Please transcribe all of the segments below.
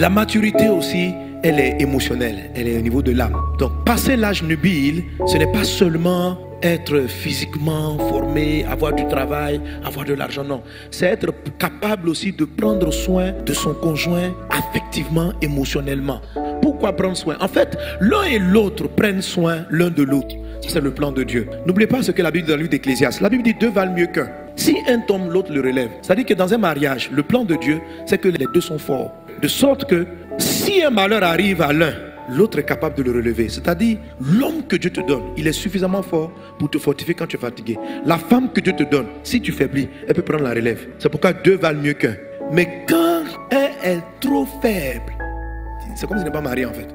La maturité aussi, elle est émotionnelle, elle est au niveau de l'âme. Donc, passer l'âge nubile, ce n'est pas seulement être physiquement formé, avoir du travail, avoir de l'argent, non. C'est être capable aussi de prendre soin de son conjoint affectivement, émotionnellement. Pourquoi prendre soin? En fait, l'un et l'autre prennent soin l'un de l'autre. Ça, c'est le plan de Dieu. N'oubliez pas ce que la Bible dit dans le livre d'Ecclésiaste. La Bible dit deux valent mieux qu'un. Si un tombe, l'autre le relève. C'est-à-dire que dans un mariage, le plan de Dieu, c'est que les deux sont forts. De sorte que si un malheur arrive à l'un, l'autre est capable de le relever. C'est-à-dire, l'homme que Dieu te donne, il est suffisamment fort pour te fortifier quand tu es fatigué. La femme que Dieu te donne, si tu faiblis, elle peut prendre la relève. C'est pourquoi deux valent mieux qu'un. Mais quand un est trop faible, c'est comme si tu n'es pas marié en fait.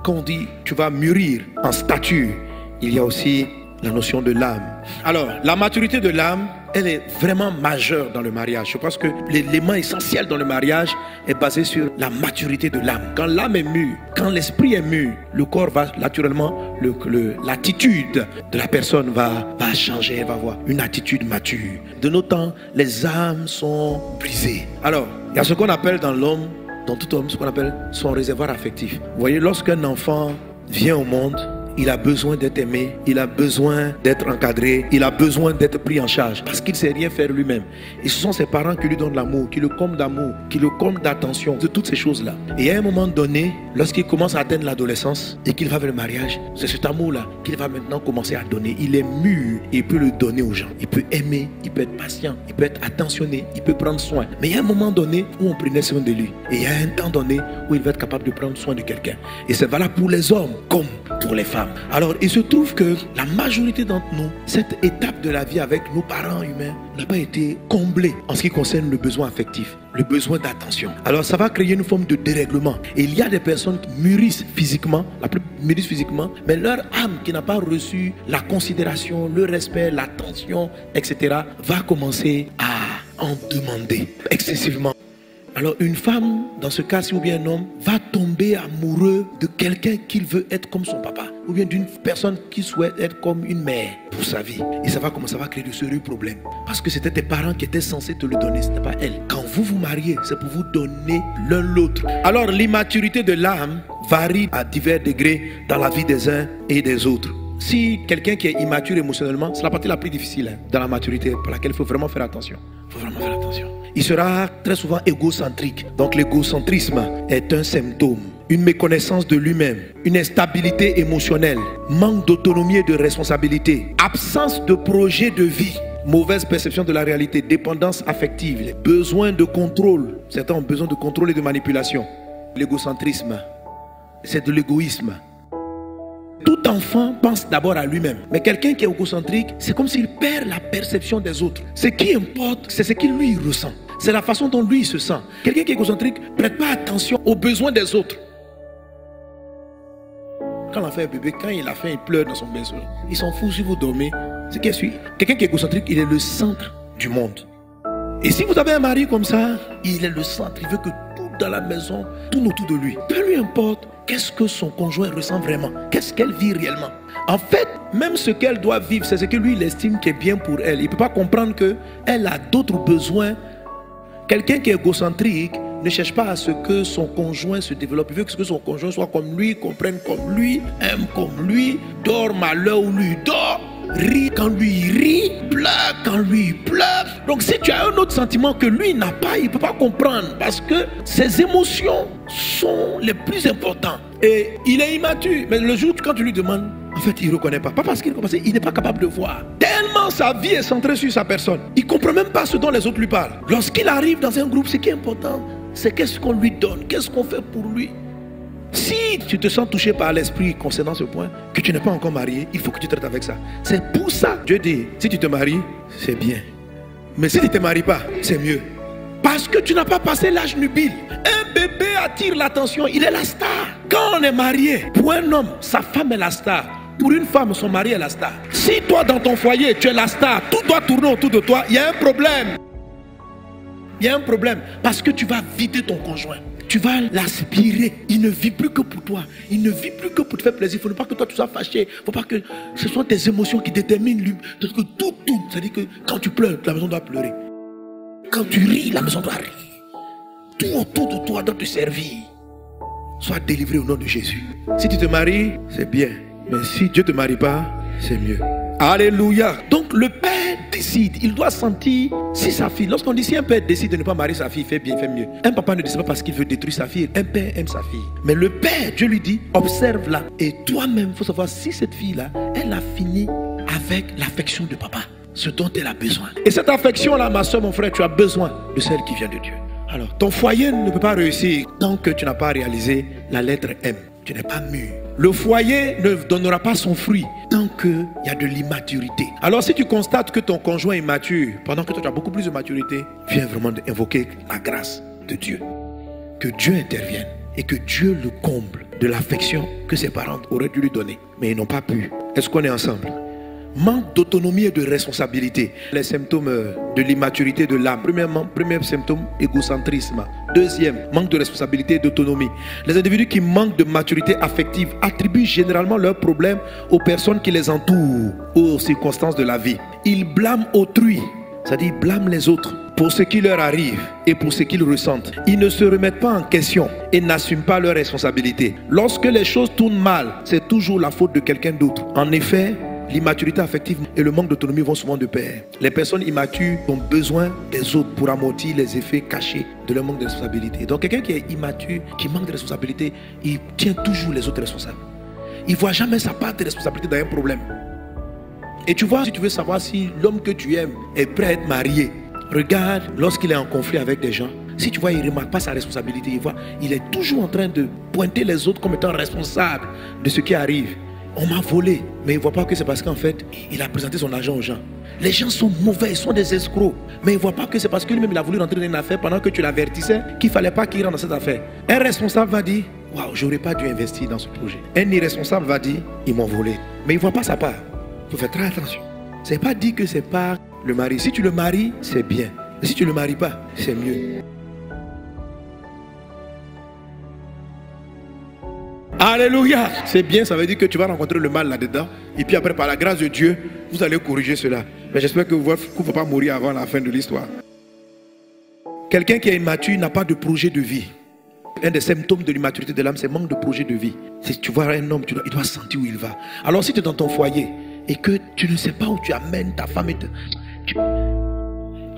Quand on dit tu vas mûrir en stature, il y a aussi la notion de l'âme. Alors, la maturité de l'âme, elle est vraiment majeure dans le mariage. Je pense que l'élément essentiel dans le mariage est basé sur la maturité de l'âme. Quand l'âme est mûre, quand l'esprit est mûr, le corps va naturellement, l'attitude de la personne va changer, elle va avoir une attitude mature. De nos temps, les âmes sont brisées. Alors, il y a ce qu'on appelle dans l'homme, dans tout homme, ce qu'on appelle son réservoir affectif. Vous voyez, lorsqu'un enfant vient au monde, il a besoin d'être aimé, il a besoin d'être encadré, il a besoin d'être pris en charge parce qu'il ne sait rien faire lui-même. Et ce sont ses parents qui lui donnent l'amour, qui le comblent d'amour, qui le comblent d'attention, de toutes ces choses-là. Et à un moment donné, lorsqu'il commence à atteindre l'adolescence et qu'il va vers le mariage, c'est cet amour-là qu'il va maintenant commencer à donner. Il est mûr et il peut le donner aux gens. Il peut aimer, il peut être patient, il peut être attentionné, il peut prendre soin. Mais il y a un moment donné où on prenait soin de lui. Et il y a un temps donné où il va être capable de prendre soin de quelqu'un. Et c'est valable pour les hommes comme pour les femmes. Alors, il se trouve que la majorité d'entre nous, cette étape de la vie avec nos parents humains n'a pas été comblée en ce qui concerne le besoin affectif, le besoin d'attention. Alors, ça va créer une forme de dérèglement. Et il y a des personnes qui mûrissent physiquement, mûrissent physiquement, mais leur âme qui n'a pas reçu la considération, le respect, l'attention, etc., va commencer à en demander excessivement. Alors une femme, dans ce cas-ci, ou bien un homme, va tomber amoureux de quelqu'un qu'il veut être comme son papa, ou bien d'une personne qui souhaite être comme une mère pour sa vie. Et ça va commencer à créer de sérieux problèmes. Parce que c'était tes parents qui étaient censés te le donner, ce n'était pas elle. Quand vous vous mariez, c'est pour vous donner l'un l'autre. Alors l'immaturité de l'âme varie à divers degrés dans la vie des uns et des autres. Si quelqu'un qui est immature émotionnellement, c'est la partie la plus difficile dans la maturité, pour laquelle il faut vraiment faire attention. Il faut vraiment faire attention. Il sera très souvent égocentrique. Donc l'égocentrisme est un symptôme. Une méconnaissance de lui-même, une instabilité émotionnelle, manque d'autonomie et de responsabilité, absence de projet de vie, mauvaise perception de la réalité, dépendance affective, besoin de contrôle. Certains ont besoin de contrôle et de manipulation. L'égocentrisme, c'est de l'égoïsme. Tout enfant pense d'abord à lui-même. Mais quelqu'un qui est égocentrique, c'est comme s'il perd la perception des autres. Ce qui importe, c'est ce qu'il lui ressent. C'est la façon dont lui se sent. Quelqu'un qui est égocentrique ne prête pas attention aux besoins des autres. Quand l'enfant est bébé, quand il a faim, il pleure dans son berceau. Il s'en fout si vous dormez. C'est qui est quelqu'un qui est égocentrique, il est le centre du monde. Et si vous avez un mari comme ça, il est le centre. Il veut que tout dans la maison tourne autour de lui. Peu lui importe qu'est-ce que son conjoint ressent vraiment. Qu'est-ce qu'elle vit réellement. En fait, même ce qu'elle doit vivre, c'est ce que lui, il estime qui est bien pour elle. Il ne peut pas comprendre qu'elle a d'autres besoins. Quelqu'un qui est égocentrique ne cherche pas à ce que son conjoint se développe. Il veut que son conjoint soit comme lui, comprenne comme lui, aime comme lui, dorme à l'heure où lui dort, rit quand lui rit, pleure quand lui pleure. Donc si tu as un autre sentiment que lui n'a pas, il ne peut pas comprendre parce que ses émotions sont les plus importantes. Et il est immature. Mais le jour quand tu lui demandes, en fait il ne reconnaît pas. Pas parce qu'il n'est pas capable de voir. Tellement sa vie est centrée sur sa personne. Il ne comprend même pas ce dont les autres lui parlent. Lorsqu'il arrive dans un groupe, ce qui est important, c'est qu'est-ce qu'on lui donne, qu'est-ce qu'on fait pour lui. Si tu te sens touché par l'esprit concernant ce point, que tu n'es pas encore marié, il faut que tu traites avec ça. C'est pour ça que Dieu dit, si tu te maries, c'est bien. Mais si tu ne te maries pas, c'est mieux. Parce que tu n'as pas passé l'âge nubile. Un bébé attire l'attention, il est la star. Quand on est marié, pour un homme, sa femme est la star. Pour une femme, son mari est la star. Si toi, dans ton foyer, tu es la star, tout doit tourner autour de toi, il y a un problème. Il y a un problème. Parce que tu vas vider ton conjoint. Tu vas l'aspirer. Il ne vit plus que pour toi. Il ne vit plus que pour te faire plaisir. Il ne faut pas que toi tu sois fâché. Il ne faut pas que ce soit tes émotions qui déterminent lui. Que tout. C'est-à-dire que quand tu pleures, la maison doit pleurer. Quand tu ris, la maison doit rire. tout autour de toi doit te servir. Sois délivré au nom de Jésus. Si tu te maries, c'est bien. Mais si Dieu ne te marie pas, c'est mieux. Alléluia. Donc le père décide. Il doit sentir si sa fille. Lorsqu'on dit si un père décide de ne pas marier sa fille, il fait bien, il fait mieux. Un papa ne décide pas parce qu'il veut détruire sa fille. Un père aime sa fille. Mais le père, Dieu lui dit, observe-la. Et toi-même, il faut savoir si cette fille-là, elle a fini avec l'affection de papa. Ce dont elle a besoin. Et cette affection-là, ma soeur, mon frère, tu as besoin de celle qui vient de Dieu. Alors, ton foyer ne peut pas réussir tant que tu n'as pas réalisé la lettre M. Tu n'es pas mûr. Le foyer ne donnera pas son fruit tant qu'il y a de l'immaturité. Alors si tu constates que ton conjoint est immature, pendant que toi tu as beaucoup plus de maturité, viens vraiment invoquer la grâce de Dieu. Que Dieu intervienne et que Dieu le comble de l'affection que ses parents auraient dû lui donner. Mais ils n'ont pas pu. Est-ce qu'on est ensemble? Manque d'autonomie et de responsabilité. Les symptômes de l'immaturité de l'âme. Premier symptôme, égocentrisme. Deuxième, manque de responsabilité et d'autonomie. Les individus qui manquent de maturité affective attribuent généralement leurs problèmes aux personnes qui les entourent, aux circonstances de la vie. Ils blâment autrui, c'est-à-dire ils blâment les autres pour ce qui leur arrive et pour ce qu'ils ressentent. Ils ne se remettent pas en question et n'assument pas leurs responsabilités. Lorsque les choses tournent mal, c'est toujours la faute de quelqu'un d'autre. En effet, l'immaturité affective et le manque d'autonomie vont souvent de pair. Les personnes immatures ont besoin des autres pour amortir les effets cachés de leur manque de responsabilité. Donc quelqu'un qui est immature, qui manque de responsabilité, il tient toujours les autres responsables. Il ne voit jamais sa part de responsabilité dans un problème. Et tu vois, si tu veux savoir si l'homme que tu aimes est prêt à être marié, regarde lorsqu'il est en conflit avec des gens. Si tu vois, il ne remarque pas sa responsabilité, il est toujours en train de pointer les autres comme étant responsables de ce qui arrive. On m'a volé, mais il ne voit pas que c'est parce qu'en fait, il a présenté son argent aux gens. Les gens sont mauvais, ils sont des escrocs. Mais il ne voit pas que c'est parce que lui-même il a voulu rentrer dans une affaire pendant que tu l'avertissais qu'il ne fallait pas qu'il rentre dans cette affaire. Un responsable va dire, waouh, j'aurais pas dû investir dans ce projet. Un irresponsable va dire, ils m'ont volé. Mais il ne voit pas sa part. Il faut faire très attention. Ce n'est pas dit que c'est pas le mari. Si tu le maries, c'est bien. Mais si tu ne le maries pas, c'est mieux. Alléluia. C'est bien, ça veut dire que tu vas rencontrer le mal là-dedans. Et puis après, par la grâce de Dieu, vous allez corriger cela. Mais j'espère que vous ne faut pas mourir avant la fin de l'histoire. Quelqu'un qui est immature n'a pas de projet de vie. Un des symptômes de l'immaturité de l'âme, c'est manque de projet de vie. Si tu vois un homme, il doit sentir où il va. Alors si tu es dans ton foyer et que tu ne sais pas où tu amènes ta femme,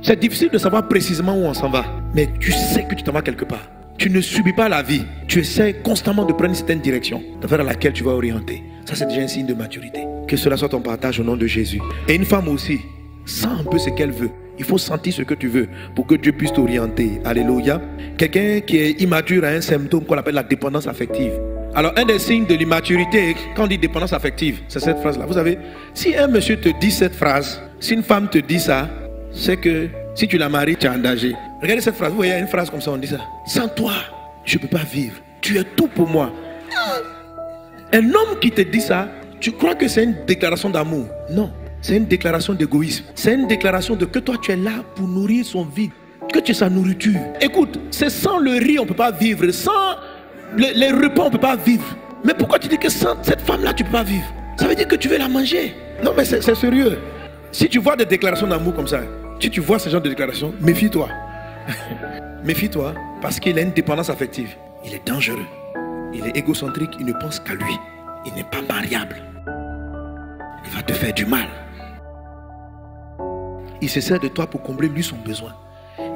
c'est difficile de savoir précisément où on s'en va. Mais tu sais que tu t'en vas quelque part. Tu ne subis pas la vie. Tu essaies constamment de prendre une certaine direction vers laquelle tu vas orienter. Ça, c'est déjà un signe de maturité. Que cela soit ton partage au nom de Jésus. Et une femme aussi, sent un peu ce qu'elle veut. Il faut sentir ce que tu veux pour que Dieu puisse t'orienter. Alléluia. Quelqu'un qui est immature a un symptôme qu'on appelle la dépendance affective. Alors, un des signes de l'immaturité, quand on dit dépendance affective, c'est cette phrase-là. Vous savez, si un monsieur te dit cette phrase, si une femme te dit ça, c'est que si tu la maries, tu es en danger. Regardez cette phrase. Vous voyez, il y a une phrase comme ça, on dit ça. Sans toi, je ne peux pas vivre. Tu es tout pour moi. Un homme qui te dit ça, tu crois que c'est une déclaration d'amour? Non, c'est une déclaration d'égoïsme. C'est une déclaration de que toi, tu es là pour nourrir son vide. Que tu es sa nourriture. Écoute, c'est sans le riz, on ne peut pas vivre. Sans les repas, on ne peut pas vivre. Mais pourquoi tu dis que sans cette femme-là, tu ne peux pas vivre? Ça veut dire que tu veux la manger. Non, mais c'est sérieux. Si tu vois des déclarations d'amour comme ça, si tu vois ce genre de déclarations, méfie-toi. Méfie-toi, parce qu'il a une dépendance affective. Il est dangereux. Il est égocentrique, il ne pense qu'à lui. Il n'est pas mariable. Il va te faire du mal. Il se sert de toi pour combler lui son besoin.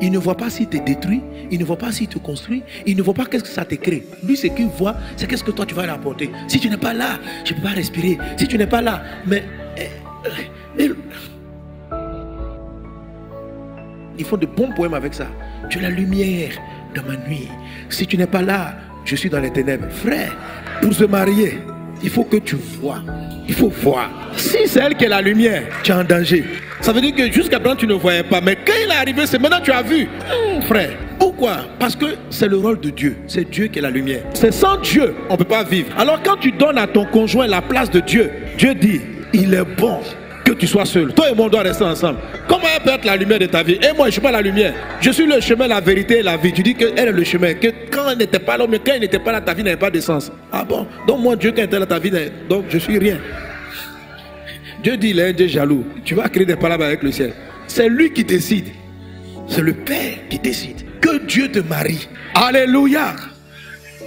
Il ne voit pas s'il te détruit, il ne voit pas s'il te construit, il ne voit pas qu'est-ce que ça te crée. Lui, ce qu'il voit, c'est qu'est-ce que toi tu vas lui apporter. Si tu n'es pas là, je ne peux pas respirer. Si tu n'es pas là, mais ils font de bons poèmes avec ça. Tu es la lumière de ma nuit. Si tu n'es pas là, je suis dans les ténèbres. Frère, pour se marier, il faut que tu vois. Il faut voir. Si c'est elle qui est la lumière, tu es en danger. Ça veut dire que jusqu'à présent tu ne voyais pas. Mais quand il est arrivé, c'est maintenant que tu as vu. Frère, pourquoi? Parce que c'est le rôle de Dieu. C'est Dieu qui est la lumière. C'est sans Dieu, on ne peut pas vivre. Alors quand tu donnes à ton conjoint la place de Dieu, Dieu dit, il est bon que tu sois seul. Toi et moi, on doit rester ensemble. Comment elle peut être la lumière de ta vie? Et moi, je ne suis pas la lumière. Je suis le chemin, la vérité et la vie. Tu dis qu'elle est le chemin. Que quand elle n'était pas là, mais quand elle n'était pas là, ta vie n'avait pas de sens. Ah bon? Donc moi, Dieu, quand il était là, ta vie, donc je suis rien. Dieu dit, il est un Dieu jaloux. Tu vas créer des palabres avec le ciel. C'est lui qui décide. C'est le Père qui décide. que Dieu te marie. Alléluia.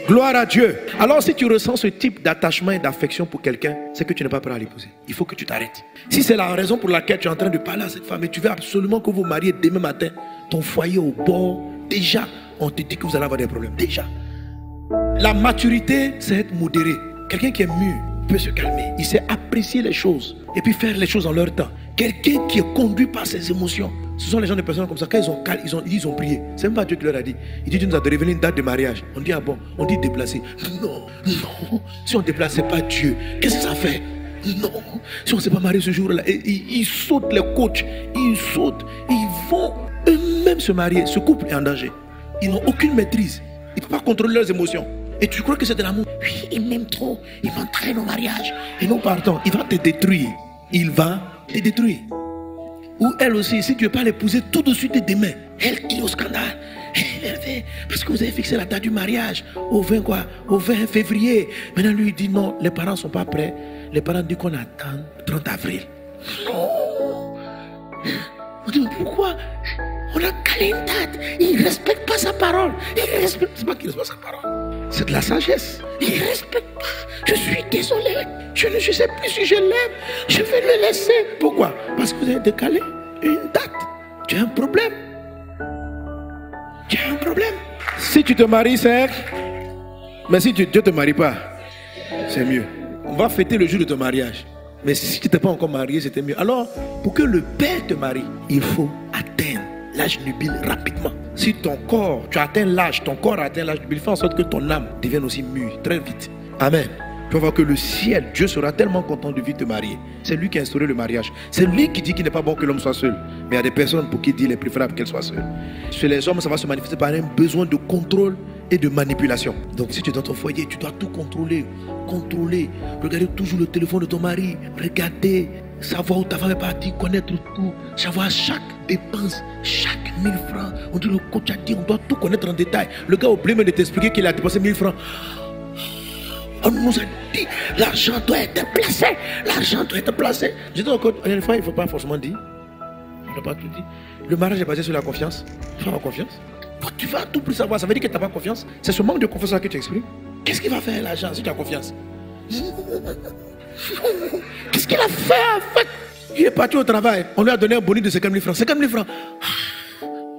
Gloire à Dieu. Alors si tu ressens ce type d'attachement et d'affection pour quelqu'un, c'est que tu n'es pas prêt à l'épouser. Il faut que tu t'arrêtes. Si c'est la raison pour laquelle tu es en train de parler à cette femme et tu veux absolument que vous mariez demain matin, ton foyer au bord, déjà, on te dit que vous allez avoir des problèmes. Déjà. La maturité, c'est être modéré. Quelqu'un qui est mûr peut se calmer. Il sait apprécier les choses et puis faire les choses en leur temps. Quelqu'un qui est conduit par ses émotions. Ce sont les gens, des personnes comme ça. Quand ils ont prié, c'est même pas Dieu qui leur a dit. Il dit, Dieu nous a révélé une date de mariage. On dit, ah bon, on dit déplacer. Non, non. Si on déplace, c'est pas Dieu. Qu'est-ce que ça fait? Non. Si on ne s'est pas marié ce jour-là, ils sautent les coachs. Ils sautent. Ils vont eux-mêmes se marier. Ce couple est en danger. Ils n'ont aucune maîtrise. Ils ne peuvent pas contrôler leurs émotions. Et tu crois que c'est de l'amour? Oui, il m'aime trop. Il va entraîner au mariage. Et non, pardon, il va te détruire. Il va te détruire. Ou elle aussi, si tu ne veux pas l'épouser tout de suite et demain, elle est au scandale. Elle fait, parce que vous avez fixé la date du mariage au 20 quoi? Au 20 février. Maintenant, lui, il dit non, les parents ne sont pas prêts. Les parents disent qu'on attend 30 avril. Non. On dit, pourquoi? On a calé une date. Il ne respecte pas sa parole. Il respecte, c'est pas qu'il ne respecte pas sa parole. C'est de la sagesse. Il ne respecte pas. Je suis désolé. Je ne sais plus si je l'aime. Je vais le laisser. Pourquoi? Parce que vous avez décalé une date. Tu as un problème. Tu as un problème. Si tu te maries, c'est... Mais si Dieu ne te marie pas, c'est mieux. On va fêter le jour de ton mariage. Mais si tu n'étais pas encore marié, c'était mieux. Alors, pour que le Père te marie, il faut atteindre l'âge nubile rapidement. Si ton corps, tu atteins l'âge, ton corps atteint l'âge nubile, fais en sorte que ton âme devienne aussi mûre très vite. Amen. Tu vas voir que le ciel, Dieu sera tellement content de vite te marier. C'est lui qui a instauré le mariage. C'est lui qui dit qu'il n'est pas bon que l'homme soit seul. Mais il y a des personnes pour qui il dit qu'il est préférable qu'elle soit seule. Chez les hommes, ça va se manifester par un besoin de contrôle et de manipulation. Donc si tu es dans ton foyer, tu dois tout contrôler. Contrôler. Regarder toujours le téléphone de ton mari. Regarder. Savoir où ta femme est partie. Connaître tout. Savoir chaque dépense. Chaque 1000 francs. On dit le coach a dit, on doit tout connaître en détail. Le gars a oublié de t'expliquer qu'il a dépensé 1000 francs. On nous a dit, l'argent doit être placé. L'argent doit être placé. Je dis encore, une fois, il ne faut pas forcément dire. On n'a pas tout dit. Le mariage est basé sur la confiance. Tu vas avoir confiance. Tu vas tout plus savoir. Ça veut dire que tu n'as pas confiance. C'est ce manque de confiance que tu exprimes. Qu'est-ce qu'il va faire l'argent si tu as confiance? Qu'est-ce qu'il a fait en fait? Il est parti au travail. On lui a donné un bonus de 50 000 francs. 50 000 francs.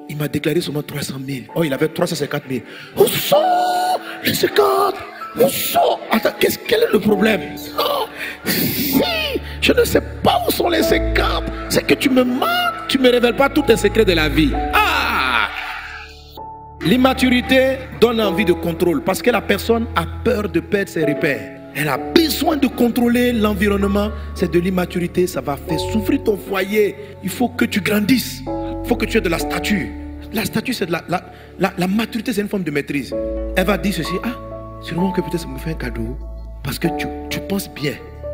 Il m'a déclaré seulement 300 000. Oh, il avait 350 000. Où sont les 50? Où sont? Attends, quel est le problème? Oh, si je ne sais pas où sont les 50, c'est que tu me mens. Tu ne me révèles pas tous tes secrets de la vie. Ah! L'immaturité donne envie de contrôle parce que la personne a peur de perdre ses repères. Elle a besoin de contrôler l'environnement. C'est de l'immaturité, ça va faire souffrir ton foyer. Il faut que tu grandisses. Il faut que tu aies de la stature. La stature, c'est de la maturité, c'est une forme de maîtrise. Elle va dire ceci, ah, sûrement que peut-être ça me fait un cadeau. Parce que tu penses bien.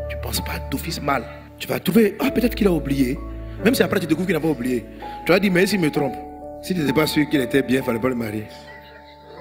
Tu ne penses pas d'office mal. Tu vas trouver, ah, peut-être qu'il a oublié. Même si après tu découvres qu'il n'a pas oublié. Tu vas dire, mais s'il me trompe. Si tu n'étais pas sûr qu'il était bien, il ne fallait pas le marier.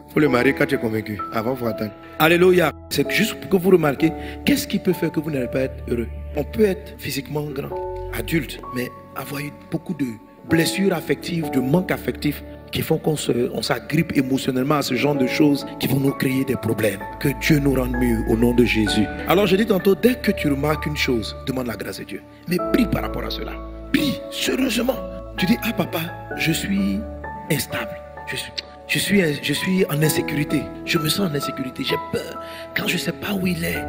Il faut le marier quand tu es convaincu. Avant, il faut attendre. Alléluia. C'est juste pour que vous remarquez, qu'est-ce qui peut faire que vous n'allez pas être heureux? On peut être physiquement grand, adulte, mais avoir eu beaucoup de blessures affectives, de manques affectifs qui font qu'on s'agrippe émotionnellement à ce genre de choses qui vont nous créer des problèmes. Que Dieu nous rende mieux au nom de Jésus. Alors je dis tantôt, dès que tu remarques une chose, demande la grâce de Dieu. Mais prie par rapport à cela. Prie sérieusement. Tu dis, ah papa, je suis instable. Je suis en insécurité. Je me sens en insécurité. J'ai peur. Quand je ne sais pas où il est,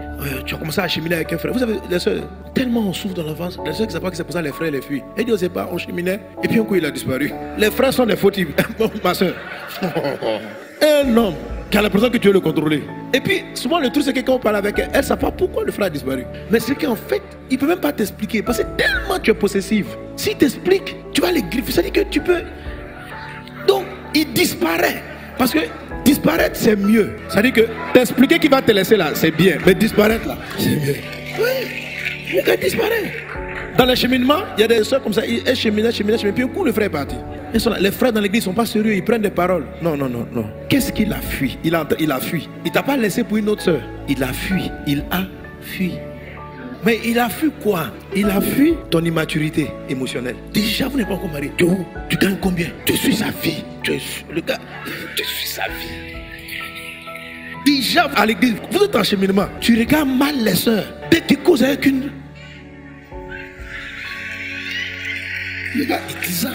tu as commencé à cheminer avec un frère. Vous savez, les soeurs, tellement on souffre dans l'enfance. Les soeurs qui ne savent pas que c'est pour ça les frères les fuient. Et Dieu ne sait pas, on cheminait. Et puis un coup, il a disparu. Les frères sont des fautifs. Ma soeur. Un homme qui a l'impression que tu veux le contrôler. Et puis, souvent, le truc, c'est que quand on parle avec elle, elle ne sait pas pourquoi le frère a disparu. Mais c'est qu'en fait, il ne peut même pas t'expliquer. Parce que tellement tu es possessive. S'il t'explique, tu vas les griffer. Ça dit que tu peux. Donc, il disparaît. Parce que disparaître, c'est mieux. C'est-à-dire que t'expliquer qu'il va te laisser là, c'est bien. Mais disparaître là, c'est mieux. Oui, il disparaît. Dans le cheminement, il y a des soeurs comme ça. Elles cheminent. Puis un coup, le frère est parti. Les frères dans l'église ne sont pas sérieux. Ils prennent des paroles. Non. Qu'est-ce qu'il a fui? Il a fui. Il ne t'a pas laissé pour une autre soeur. Il a fui. Il a fui. Mais il a fui quoi? Il a fui ton immaturité émotionnelle. Déjà, vous n'êtes pas encore marié. Tu gagnes combien? Tu suis sa vie. Le gars, tu suis sa vie. Déjà, à l'église, vous êtes en cheminement. Tu regardes mal les soeurs. Dès que tu causes avec une... Le gars est bizarre.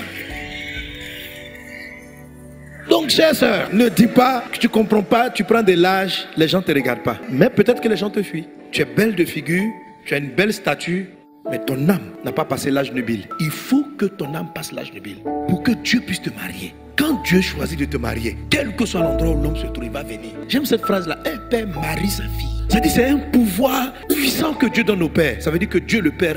Donc, chère sœur, ne dis pas que tu ne comprends pas, tu prends de l'âge, les gens ne te regardent pas. Mais peut-être que les gens te fuient. Tu es belle de figure, tu as une belle statue, mais ton âme n'a pas passé l'âge nubile. Il faut que ton âme passe l'âge nubile pour que Dieu puisse te marier. Quand Dieu choisit de te marier, quel que soit l'endroit où l'homme se trouve, il va venir. J'aime cette phrase-là, un père marie sa fille. Ça dit c'est un pouvoir puissant que Dieu donne au père. Ça veut dire que Dieu le père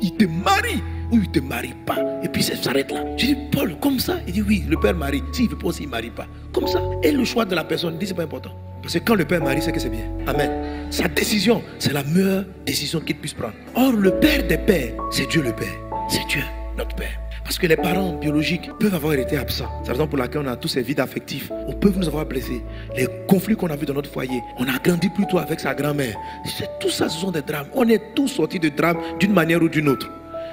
il te marie ou il ne te marie pas. Et puis ça s'arrête là. Je dis, Paul, comme ça? Il dit, oui, le père marie. S'il ne veut pas aussi, il ne marie pas. Comme ça. Et le choix de la personne, il dit, c'est pas important. Parce que quand le père marie, c'est que c'est bien. Amen. Sa décision, c'est la meilleure décision qu'il puisse prendre. Or, le père des pères, c'est Dieu le père. C'est Dieu, notre père. Parce que les parents biologiques peuvent avoir été absents. C'est la raison pour laquelle on a tous ces vides affectifs. On peut nous avoir blessés. Les conflits qu'on a vus dans notre foyer. On a grandi plutôt avec sa grand-mère. Tout ça, ce sont des drames. On est tous sortis de drames d'une manière ou d'une autre.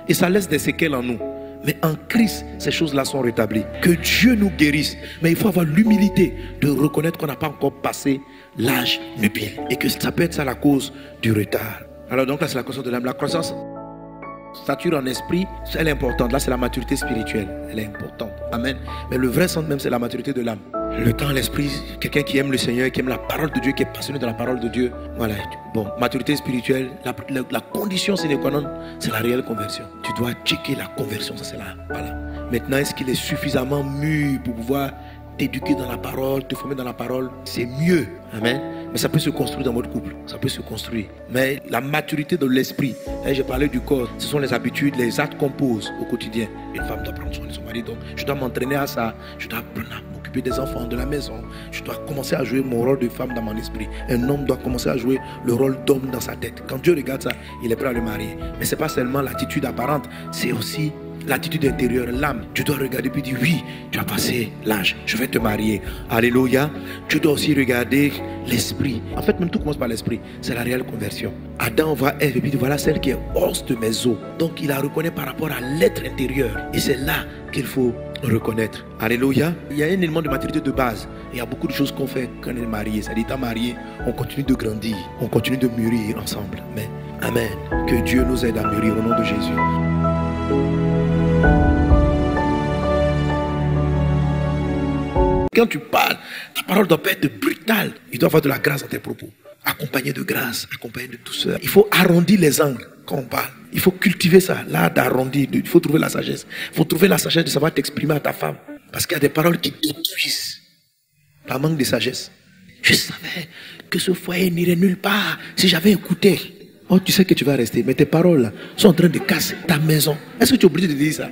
Et ça laisse des séquelles en nous. Mais en Christ, ces choses-là sont rétablies. Que Dieu nous guérisse. Mais il faut avoir l'humilité de reconnaître qu'on n'a pas encore passé l'âge nubile. Et que ça peut être ça la cause du retard. Alors donc là, c'est la croissance de l'âme. La croissance, stature en esprit, elle est importante. Là, c'est la maturité spirituelle. Elle est importante. Amen. Mais le vrai sens même, c'est la maturité de l'âme. Le temps, l'esprit, quelqu'un qui aime le Seigneur, qui aime la parole de Dieu, qui est passionné de la parole de Dieu. Voilà. Bon, maturité spirituelle, la condition sine qua non, c'est la réelle conversion. Tu dois checker la conversion, ça c'est là. Voilà. Maintenant, est-ce qu'il est suffisamment mûr pour pouvoir t'éduquer dans la parole, te former dans la parole? C'est mieux. Amen. Mais ça peut se construire dans votre couple. Ça peut se construire. Mais la maturité de l'esprit, j'ai parlé du corps, ce sont les habitudes, les actes qu'on pose au quotidien. Une femme doit prendre soin de son mari. Donc, je dois m'entraîner à ça. Je dois apprendre à m'occuper des enfants, de la maison. Je dois commencer à jouer mon rôle de femme dans mon esprit. Un homme doit commencer à jouer le rôle d'homme dans sa tête. Quand Dieu regarde ça, il est prêt à le marier. Mais ce n'est pas seulement l'attitude apparente, c'est aussi l'attitude intérieure, l'âme. Tu dois regarder puis dire, oui, tu as passé l'âge, je vais te marier. Alléluia. Tu dois aussi regarder l'esprit. En fait, même tout commence par l'esprit. C'est la réelle conversion. Adam voit Ève et puis voilà celle qui est os de mes os. Donc il la reconnaît par rapport à l'être intérieur. Et c'est là qu'il faut reconnaître. Alléluia. Il y a un élément de maturité de base. Il y a beaucoup de choses qu'on fait quand on est marié. C'est-à-dire, étant marié, on continue de grandir. On continue de mûrir ensemble. Mais, amen. Que Dieu nous aide à mûrir au nom de Jésus. Quand tu parles, ta parole doit pas être brutale. Il doit y avoir de la grâce dans tes propos. Accompagné de grâce, accompagné de douceur. Il faut arrondir les angles quand on parle. Il faut cultiver ça, l'art d'arrondir. Il faut trouver la sagesse. Il faut trouver la sagesse de savoir t'exprimer à ta femme. Parce qu'il y a des paroles qui détruisent par manque de sagesse. Je savais que ce foyer n'irait nulle part si j'avais écouté. Oh, tu sais que tu vas rester, mais tes paroles là sont en train de casser ta maison. Est-ce que tu es obligé de dire ça?